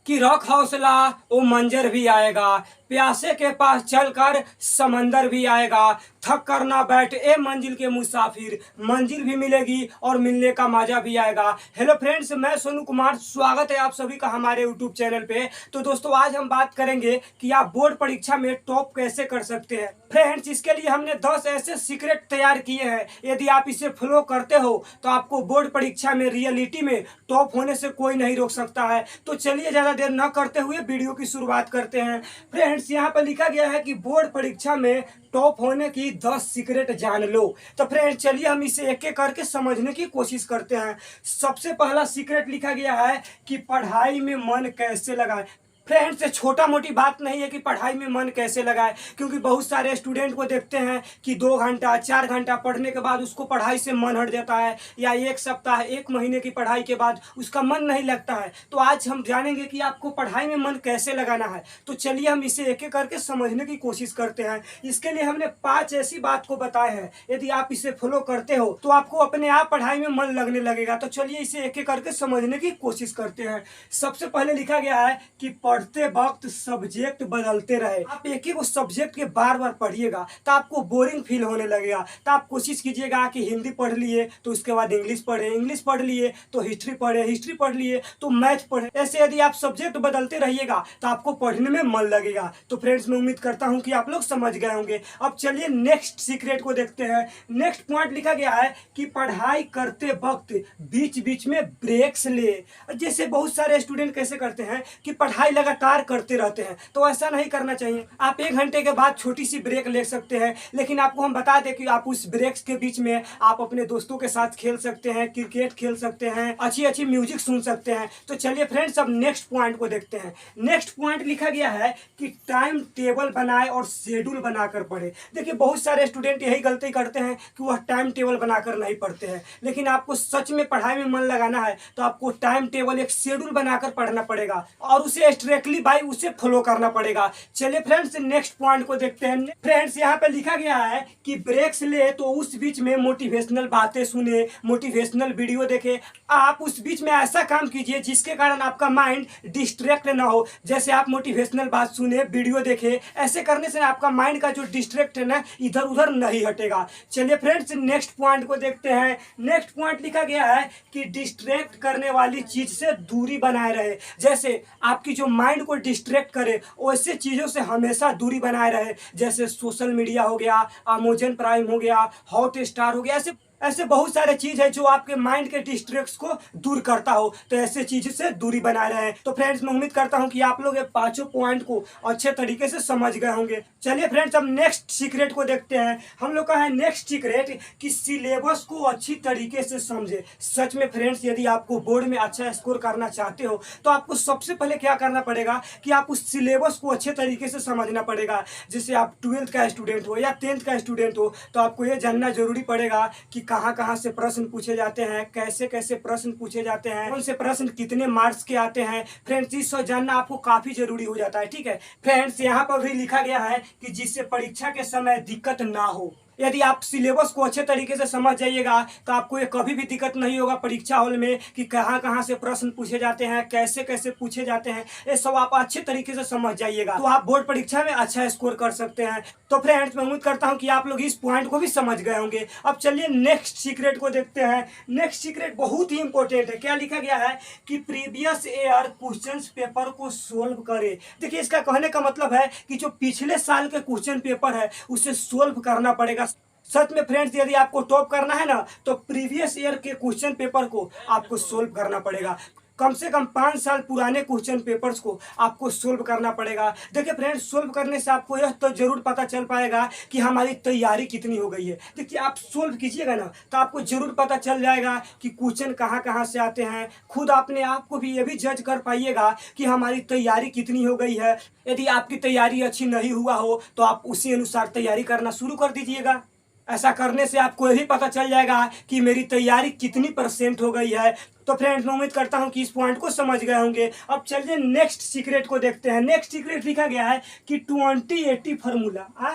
कि रख हौसला वो मंजर भी आएगा, प्यासे के पास चलकर समंदर भी आएगा, थक कर ना बैठ ए मंजिल के मुसाफिर, मंजिल भी मिलेगी और मिलने का मजा भी आएगा। हेलो फ्रेंड्स, मैं सोनू कुमार, स्वागत है आप सभी का हमारे यूट्यूब चैनल पे। तो दोस्तों, आज हम बात करेंगे कि आप बोर्ड परीक्षा में टॉप कैसे कर सकते हैं। फ्रेंड्स, इसके लिए हमने 10 ऐसे सीक्रेट तैयार किए हैं। यदि आप इसे फॉलो करते हो तो आपको बोर्ड परीक्षा में रियलिटी में टॉप होने से कोई नहीं रोक सकता है। तो चलिए ज्यादा देर न करते हुए वीडियो की शुरुआत करते हैं। फ्रेंड्स, यहाँ पर लिखा गया है कि बोर्ड परीक्षा में टॉप होने की 10 सीक्रेट जान लो। तो फ्रेंड्स, चलिए हम इसे एक एक करके समझने की कोशिश करते हैं। सबसे पहला सीक्रेट लिखा गया है कि पढ़ाई में मन कैसे लगाएं। फ्रेंड्स, ये छोटा मोटी बात नहीं है कि पढ़ाई में मन कैसे लगाए, क्योंकि बहुत सारे स्टूडेंट को देखते हैं कि 2 घंटा 4 घंटा पढ़ने के बाद उसको पढ़ाई से मन हट जाता है, या 1 सप्ताह 1 महीने की पढ़ाई के बाद उसका मन नहीं लगता है। तो आज हम जानेंगे कि आपको पढ़ाई में मन कैसे लगाना है। तो चलिए हम इसे एक एक करके समझने की कोशिश करते हैं। इसके लिए हमने 5 ऐसी बात को बताए हैं। यदि आप इसे फॉलो करते हो तो आपको अपने आप पढ़ाई में मन लगने लगेगा। तो चलिए इसे एक एक करके समझने की कोशिश करते हैं। सबसे पहले लिखा गया है कि पढ़ते वक्त सब्जेक्ट बदलते रहे। आप एक ही वो सब्जेक्ट के बार बार पढ़िएगा तो आपको बोरिंग फील होने लगेगा। तो आप कोशिश कीजिएगा कि हिंदी पढ़ लिए तो उसके बाद इंग्लिश पढ़े, इंग्लिश पढ़ लिए तो हिस्ट्री पढ़े, हिस्ट्री पढ़ लिए तो मैथ पढ़े। ऐसे यदि आप सब्जेक्ट बदलते रहिएगा तो आपको पढ़ने में मन लगेगा। तो फ्रेंड्स, मैं उम्मीद करता हूँ कि आप लोग समझ गए होंगे। अब चलिए नेक्स्ट सीक्रेट को देखते हैं। नेक्स्ट पॉइंट लिखा गया है कि पढ़ाई करते वक्त बीच बीच में ब्रेक्स ले। जैसे बहुत सारे स्टूडेंट कैसे करते हैं कि पढ़ाई लगातार करते रहते हैं, तो ऐसा नहीं करना चाहिए। आप 1 घंटे के बाद छोटी सी ब्रेक ले सकते हैं, लेकिन आपको हम बता दें कि आप उस ब्रेक्स के बीच में आप अपने दोस्तों के साथ खेल सकते हैं, क्रिकेट खेल सकते हैं, अच्छी अच्छी म्यूजिक सुन सकते हैं। तो चलिए फ्रेंड्स, अब नेक्स्ट पॉइंट को देखते हैं। नेक्स्ट पॉइंट लिखा गया है कि टाइम टेबल बनाए और शेड्यूल बनाकर पढ़े। देखिए, बहुत सारे स्टूडेंट यही गलती करते हैं कि वह टाइम टेबल बनाकर नहीं पढ़ते हैं, लेकिन आपको सच में पढ़ाई में मन लगाना है तो आपको टाइम टेबल, एक शेड्यूल बनाकर पढ़ना पड़ेगा और उसे स्ट्रिक्टली भाई उसे फॉलो करना पड़ेगा। चलिए फ्रेंड्स, नेक्स्ट पॉइंट को देखते हैं। फ्रेंड्स, यहाँ पे लिखा गया है कि ब्रेक्स ले तो उस बीच में मोटिवेशनल बातें सुने, मोटिवेशनल वीडियो देखे। आप उस बीच में ऐसा काम कीजिए जिसके कारण आपका माइंड डिस्ट्रैक्ट ना हो। जैसे आप मोटिवेशनल बात सुने, वीडियो देखे, ऐसे करने से आपका माइंड का जो डिस्ट्रैक्ट है ना, इधर उधर नहीं हटेगा। चलिए फ्रेंड्स, नेक्स्ट पॉइंट को देखते हैं। नेक्स्ट पॉइंट लिखा गया है कि डिस्ट्रैक्ट करने वाली चीज से दूरी बनाए रहे। जैसे आपकी जो माइंड को डिस्ट्रैक्ट करे वैसे चीजों से हमेशा दूरी बनाए रहे। जैसे सोशल मीडिया हो गया, अमेज़न प्राइम हो गया, हॉट स्टार हो गया, ऐसे ऐसे बहुत सारे चीज है जो आपके माइंड के डिस्ट्रैक्ट्स को दूर करता हो। तो ऐसे चीज से दूरी बनाए रहे। तो फ्रेंड्स, मैं उम्मीद करता हूं कि आप लोग ये 5 पॉइंट को अच्छे तरीके से समझ गए होंगे। चलिए फ्रेंड्स, अब नेक्स्ट सीक्रेट को देखते हैं। हम लोग का है नेक्स्ट सीक्रेट कि सिलेबस को अच्छी तरीके से समझे। सच में फ्रेंड्स, यदि आपको बोर्ड में अच्छा स्कोर करना चाहते हो तो आपको सबसे पहले क्या करना पड़ेगा कि आप उस सिलेबस को अच्छे तरीके से समझना पड़ेगा। जैसे आप 12th का स्टूडेंट हो या 10th का स्टूडेंट हो तो आपको ये जानना जरूरी पड़ेगा कि कहाँ कहाँ से प्रश्न पूछे जाते हैं, कैसे कैसे प्रश्न पूछे जाते हैं, कौन से प्रश्न कितने मार्क्स के आते हैं। फ्रेंड्स, इस जानना आपको काफी जरूरी हो जाता है। ठीक है फ्रेंड्स, यहाँ पर भी लिखा गया है कि जिससे परीक्षा के समय दिक्कत ना हो। यदि आप सिलेबस को अच्छे तरीके से समझ जाइएगा तो आपको ये कभी भी दिक्कत नहीं होगा परीक्षा हॉल में कि कहाँ कहाँ से प्रश्न पूछे जाते हैं, कैसे कैसे पूछे जाते हैं। ये सब आप अच्छे तरीके से समझ जाइएगा तो आप बोर्ड परीक्षा में अच्छा स्कोर कर सकते हैं। तो फ्रेंड्स, मैं उम्मीद करता हूँ कि आप लोग इस पॉइंट को भी समझ गए होंगे। अब चलिए नेक्स्ट सीक्रेट को देखते हैं। नेक्स्ट सीक्रेट बहुत ही इंपॉर्टेंट है। क्या लिखा गया है कि प्रीवियस ईयर क्वेश्चन पेपर को सोल्व करे। देखिए, इसका कहने का मतलब है कि जो पिछले साल के क्वेश्चन पेपर है उसे सोल्व करना पड़ेगा। सच में फ्रेंड्स, यदि आपको टॉप करना है ना तो प्रीवियस ईयर के क्वेश्चन पेपर को आपको सोल्व करना पड़ेगा। कम से कम 5 साल पुराने क्वेश्चन पेपर्स को आपको सोल्व करना पड़ेगा। देखिए फ्रेंड्स, सोल्व करने से आपको यह तो जरूर पता चल पाएगा कि हमारी तैयारी कितनी हो गई है। देखिए, आप सोल्व कीजिएगा ना तो आपको जरूर पता चल जाएगा कि क्वेश्चन कहाँ कहाँ से आते हैं। खुद अपने आप को भी ये भी जज कर पाइएगा कि हमारी तैयारी कितनी हो गई है। यदि आपकी तैयारी अच्छी नहीं हुआ हो तो आप उसी अनुसार तैयारी करना शुरू कर दीजिएगा। ऐसा करने से आपको यही पता चल जाएगा कि मेरी तैयारी कितनी % हो गई है। तो फ्रेंड्स, मैं उम्मीद करता हूं कि इस पॉइंट को समझ गए होंगे। अब चलिए नेक्स्ट सीक्रेट को देखते हैं। नेक्स्ट सीक्रेट लिखा गया है कि 20-80 फार्मूला।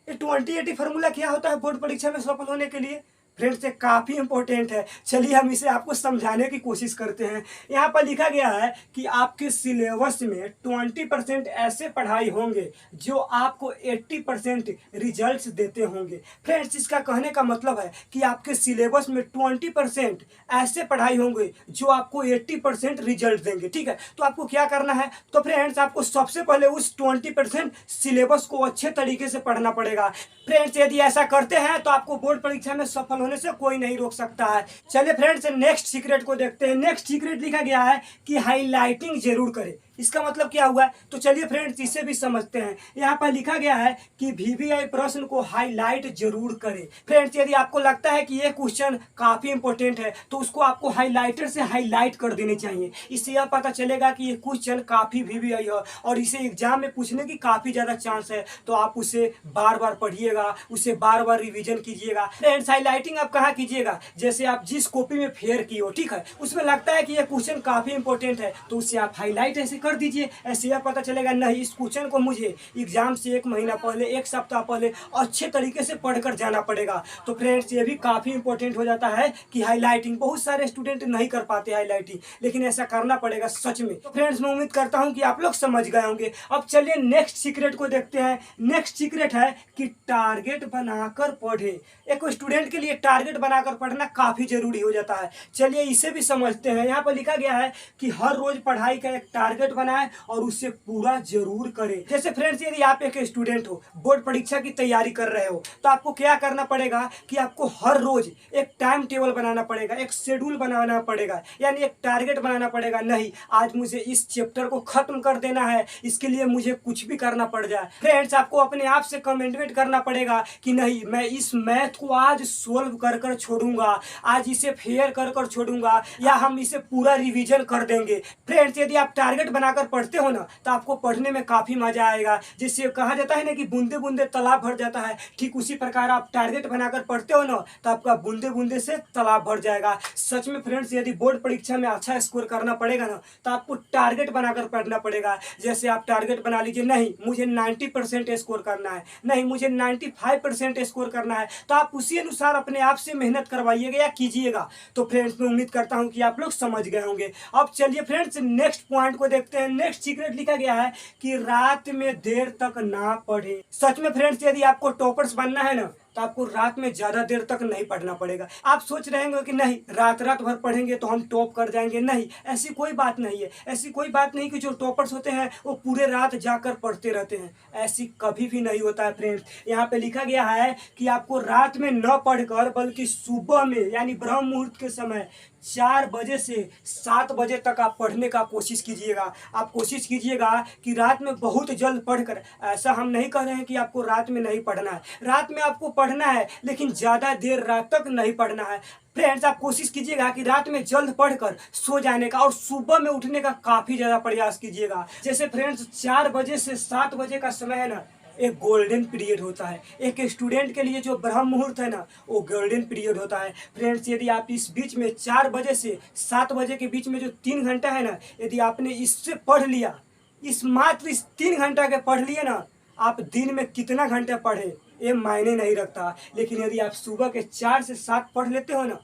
ये 20-80 फार्मूला क्या होता है बोर्ड परीक्षा में सफल होने के लिए? फ्रेंड्स ये काफ़ी इंपॉर्टेंट है। चलिए हम इसे आपको समझाने की कोशिश करते हैं। यहाँ पर लिखा गया है कि आपके सिलेबस में 20% ऐसे पढ़ाई होंगे जो आपको 80% रिजल्ट्स देते होंगे। फ्रेंड्स इसका कहने का मतलब है कि आपके सिलेबस में 20% ऐसे पढ़ाई होंगे जो आपको 80% रिजल्ट देंगे। ठीक है, तो आपको क्या करना है? तो फ्रेंड्स आपको सबसे पहले उस 20% सिलेबस को अच्छे तरीके से पढ़ना पड़ेगा। फ्रेंड्स यदि ऐसा करते हैं तो आपको बोर्ड परीक्षा में सफल होने से कोई नहीं रोक सकता है। चलिए फ्रेंड्स नेक्स्ट सीक्रेट को देखते हैं। नेक्स्ट सीक्रेट लिखा गया है कि हाईलाइटिंग जरूर करें। इसका मतलब क्या हुआ? तो चलिए फ्रेंड्स इसे भी समझते हैं। यहाँ पर लिखा गया है कि वीवीआई प्रश्न को हाईलाइट जरूर करें। फ्रेंड्स यदि आपको लगता है कि ये क्वेश्चन काफी इंपॉर्टेंट है तो उसको आपको हाईलाइटर से हाईलाइट कर देने चाहिए। इससे यह पता चलेगा कि ये क्वेश्चन काफी वीवीआई है और इसे एग्जाम में पूछने की काफी ज्यादा चांस है। तो आप उसे बार बार पढ़िएगा, उसे बार बार रिविजन कीजिएगा। फ्रेंड्स हाईलाइटिंग आप कहाँ कीजिएगा? जैसे आप जिस कॉपी में फेयर की हो, ठीक है, उसमें लगता है कि यह क्वेश्चन काफी इंपॉर्टेंट है तो उसे आप हाईलाइट ऐसे कर दीजिए। ऐसे यह पता चलेगा नहीं इस क्वेश्चन को मुझे एग्जाम से 1 महीना पहले, 1 सप्ताह पहले अच्छे तरीके से पढ़कर जाना पड़ेगा। तो फ्रेंड्स ये भी काफी इंपॉर्टेंट हो जाता है कि हाईलाइटिंग बहुत सारे स्टूडेंट नहीं कर पाते हाईलाइटिंग, लेकिन ऐसा करना पड़ेगा सच में। तो फ्रेंड्स मैं उम्मीद करता हूं कि आप लोग समझ गए होंगे। अब चलिए नेक्स्ट सीक्रेट को देखते हैं। नेक्स्ट सीक्रेट है कि टारगेट बनाकर पढ़े। एक स्टूडेंट के लिए टारगेट बनाकर पढ़ना काफी जरूरी हो जाता है। चलिए इसे भी समझते हैं। यहाँ पर लिखा गया है कि हर रोज पढ़ाई का एक टारगेट बनाए और उसे पूरा जरूर करें। जैसे फ्रेंड्स यदि आप एक स्टूडेंट हो, बोर्ड परीक्षा की तैयारी कर रहे हो, तो आपको क्या करना पड़ेगा कि आपको हर रोज एक टाइम टेबल बनाना पड़ेगा, एक शेड्यूल बनाना पड़ेगा, यानी एक टारगेट बनाना पड़ेगा। नहीं आज मुझे इस चैप्टर को खत्म कर देना है, इसके लिए मुझे कुछ भी करना पड़ जाए। फ्रेंड्स आपको अपने आप से कमिटमेंट करना पड़ेगा कि नहीं मैं इस मैथ को आज सोल्व कर कर छोड़ूंगा, आज इसे फेयर कर कर छोड़ूंगा, या हम इसे पूरा रिवीजन कर देंगे। फ्रेंड्स यदि आप टारगेट बनाकर पढ़ते हो ना तो आपको पढ़ने में काफी मजा आएगा। जिससे कहा जाता है ना कि बूंदे बूंदे तालाब भर जाता है, ठीक उसी प्रकार आप टारगेट बनाकर पढ़ते हो ना तो आपका बूंदे बूंदे से तालाब भर जाएगा। सच में फ्रेंड्स यदि बोर्ड परीक्षा में अच्छा स्कोर करना पड़ेगा ना तो आपको टारगेट बनाकर पढ़ना पड़ेगा। जैसे आप टारगेट बना लीजिए, नहीं मुझे 90% स्कोर करना है, नहीं मुझे 95% स्कोर करना है, तो आप उसी अनुसार अपने आप से मेहनत करवाइएगा या कीजिएगा। तो फ्रेंड्स मैं उम्मीद करता हूं कि आप लोग समझ गए होंगे। अब चलिए फ्रेंड्स नेक्स्ट पॉइंट को देखते हैं। नेक्स्ट सीक्रेट लिखा गया है कि रात में देर तक ना पढ़े। सच में फ्रेंड्स यदि आपको टॉपर्स बनना है ना तो आपको रात में ज्यादा देर तक नहीं पढ़ना पड़ेगा। आप सोच रहे होंगे कि नहीं रात रात भर पढ़ेंगे तो हम टॉप कर जाएंगे। नहीं ऐसी कोई बात नहीं है। ऐसी कोई बात नहीं कि जो टॉपर्स होते हैं वो पूरे रात जाकर पढ़ते रहते हैं, ऐसी कभी भी नहीं होता है। फ्रेंड्स यहाँ पे लिखा गया है कि आपको रात में न पढ़कर बल्कि सुबह में यानी ब्रह्म मुहूर्त के समय 4 बजे से 7 बजे तक आप पढ़ने का कोशिश कीजिएगा। आप कोशिश कीजिएगा कि रात में बहुत जल्द पढ़कर, ऐसा हम नहीं कह रहे हैं कि आपको रात में नहीं पढ़ना है, रात में आपको पढ़ना है लेकिन ज़्यादा देर रात तक नहीं पढ़ना है। फ्रेंड्स आप कोशिश कीजिएगा कि रात में जल्द पढ़कर सो जाने का और सुबह में उठने का काफ़ी ज़्यादा प्रयास कीजिएगा। जैसे फ्रेंड्स 4 बजे से 7 बजे का समय है ना एक गोल्डन पीरियड होता है। एक स्टूडेंट के लिए जो ब्रह्म मुहूर्त है ना वो गोल्डन पीरियड होता है। फ्रेंड्स यदि आप इस बीच में 4 बजे से 7 बजे के बीच में जो 3 घंटा है ना, यदि आपने इससे पढ़ लिया, मात्र इस 3 घंटा के पढ़ लिए ना, आप दिन में कितना घंटे पढ़े ये मायने नहीं रखता। लेकिन यदि आप सुबह के 4 से 7 पढ़ लेते हो ना,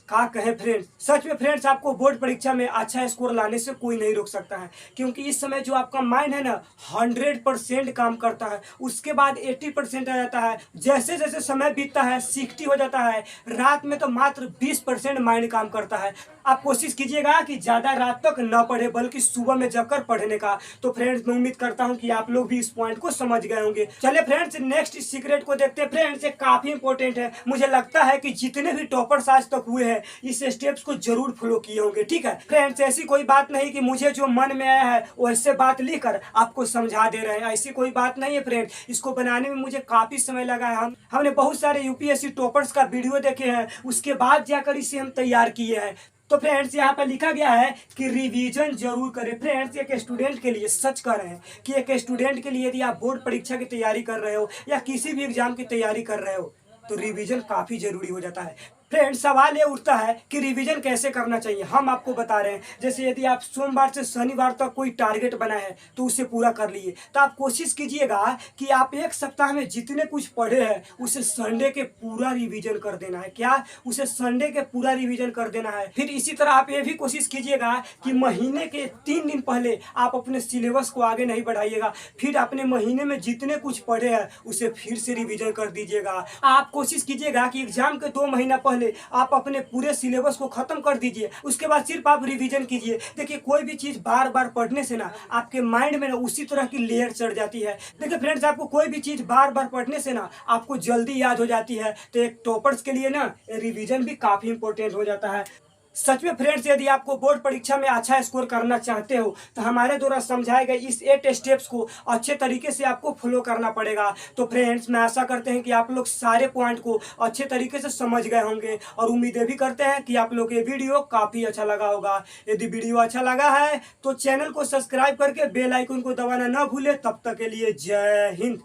क्या कहें फ्रेंड्स, सच में फ्रेंड्स आपको बोर्ड परीक्षा में अच्छा स्कोर लाने से कोई नहीं रोक सकता है। क्योंकि इस समय जो आपका माइंड है ना 100% काम करता है, उसके बाद 80% आ जाता है। जैसे जैसे समय बीतता है 60 हो जाता है, रात में तो मात्र 20% माइंड काम करता है। आप कोशिश कीजिएगा कि ज़्यादा रात तक न पढ़े बल्कि सुबह में जाकर पढ़ने का। तो फ्रेंड्स मैं उम्मीद करता हूं कि आप लोग भी इस पॉइंट को समझ गए होंगे। चलिए फ्रेंड्स नेक्स्ट सीक्रेट को देखते हैं। फ्रेंड्स ये काफ़ी इंपॉर्टेंट है। मुझे लगता है कि जितने भी टॉपर्स आज तक हुए हैं इस स्टेप्स को जरूर फॉलो किए होंगे। ठीक है फ्रेंड्स, ऐसी कोई बात नहीं कि मुझे जो मन में आया है वैसे बात लिखकर आपको समझा दे रहे हैं, ऐसी कोई बात नहीं है। फ्रेंड्स इसको बनाने में मुझे काफ़ी समय लगा है। हमने बहुत सारे यूपीएससी टॉपर्स का वीडियो देखे हैं, उसके बाद जाकर इसे हम तैयार किए हैं। तो फ्रेंड्स यहाँ पर लिखा गया है कि रिवीजन जरूर करें। फ्रेंड्स एक स्टूडेंट के लिए सच कर रहे हैं कि एक स्टूडेंट के लिए यदि आप बोर्ड परीक्षा की तैयारी कर रहे हो या किसी भी एग्जाम की तैयारी कर रहे हो तो रिवीजन काफ़ी जरूरी हो जाता है। फ्रेंड्स, सवाल ये उठता है कि रिवीजन कैसे करना चाहिए। हम आपको बता रहे हैं, जैसे यदि आप सोमवार से शनिवार तक कोई टारगेट बना है तो उसे पूरा कर लिए, तो आप कोशिश कीजिएगा कि आप एक सप्ताह में जितने कुछ पढ़े हैं उसे संडे के पूरा रिवीजन कर देना है। क्या? उसे संडे के पूरा रिवीजन कर देना है। फिर इसी तरह आप ये भी कोशिश कीजिएगा कि महीने के 3 दिन पहले आप अपने सिलेबस को आगे नहीं बढ़ाइएगा, फिर अपने महीने में जितने कुछ पढ़े हैं उसे फिर से रिवीजन कर दीजिएगा। आप कोशिश कीजिएगा कि एग्जाम के 2 महीना पहले आप अपने पूरे सिलेबस को खत्म कर दीजिए, उसके बाद सिर्फ आप रिवीजन कीजिए। देखिए, कोई भी चीज बार बार पढ़ने से ना आपके माइंड में ना उसी तरह की लेयर चढ़ जाती है। देखिए फ्रेंड्स, आपको कोई भी चीज बार बार पढ़ने से ना आपको जल्दी याद हो जाती है। तो एक टॉपर्स के लिए ना रिवीजन भी काफी इंपॉर्टेंट हो जाता है। सच में फ्रेंड्स, यदि आपको बोर्ड परीक्षा में अच्छा स्कोर करना चाहते हो तो हमारे द्वारा समझाए गए इस 8 स्टेप्स को अच्छे तरीके से आपको फॉलो करना पड़ेगा। तो फ्रेंड्स, मैं आशा करते हैं कि आप लोग सारे पॉइंट को अच्छे तरीके से समझ गए होंगे और उम्मीदें भी करते हैं कि आप लोग ये वीडियो काफ़ी अच्छा लगा होगा। यदि वीडियो अच्छा लगा है तो चैनल को सब्सक्राइब करके बेल आइकन को दबाना ना भूलें। तब तक के लिए जय हिंद।